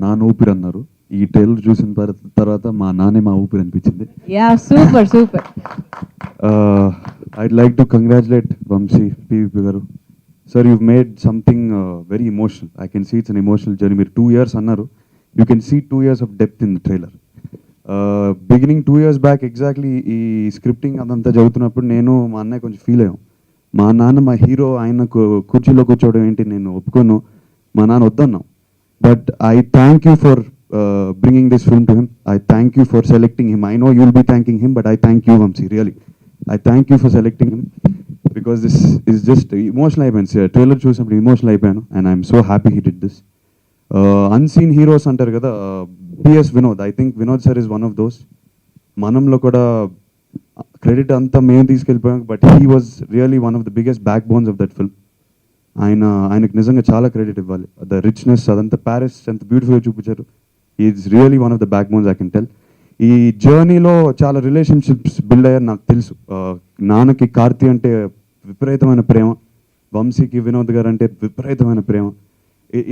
నాన్న ఊపిరి అన్నారు. ఈ ట్రైలర్ చూసిన తర్వాత మా నాన్నే మా ఊపిరి అనిపించింది. Yeah super super. I'd like to congratulate Vamsi PVP garu. Sir, you've made something very emotional. I can see it's an emotional journey. మీరు 2 years అన్నారు. You can see 2 years of depth in the trailer. Beginning 2 years back exactly ఈ scripting అదంతా చదువుతున్నప్పుడు నేను మా అన్నయ్య కొంచెం feel అయ్యాం. మా నాన్న మా హీరో ఆయన కుర్చీలో కూర్చోవడం ఏంటి, నేను ఒప్పుకోను, మా నాన్న వద్దన్నాం. But I thank you for bringing this film to him. I thank you for selecting him. I know you'll be thanking him, but I thank you, Vamsi, really. I thank you for selecting him because this is just emotional అయిపోయాను. Trailer చూసినప్పుడు emotional అయిపోయాను and I'm so happy he did this. Unseen heroes అంటారు కదా, PS Vinod. I think Vinod sir is one of those. మనంలో కూడా credit అంతా మేము తీసుకెళ్ళిపోయాం, but he was really one of the biggest backbones of that film. ఆయనకు నిజంగా చాలా క్రెడిట్ ఇవ్వాలి. ద రిచ్నెస్ అదంతా ప్యారిస్ ఎంత బ్యూటిఫుల్గా చూపించారు. Is really one of the back bones, I can tell. ఈ జర్నీలో చాలా రిలేషన్షిప్స్ బిల్డ్ అయ్యారు నాకు తెలుసు. నాన్నకి కార్తీ అంటే విపరీతమైన ప్రేమ, వంశీకి వినోద్ గారు అంటే విపరీతమైన ప్రేమ.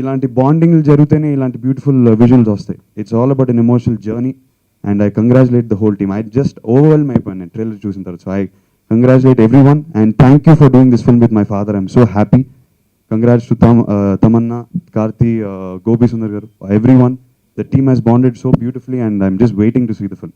ఇలాంటి బాండింగ్లు జరిగితేనే ఇలాంటి బ్యూటిఫుల్ విజువల్స్ వస్తాయి. It's all about an emotional journey and I congratulate the whole team. I just overwhelm అయిపోయాను నేను ట్రైలర్ చూసిన తర్వాత. So I congratulate every one and thank you for doing this film with my father. I'm so happy. Congrats to Tamanna, Karthi, Gopi Sundar garu, everyone. The team has bonded so beautifully and I'm just waiting to see the film.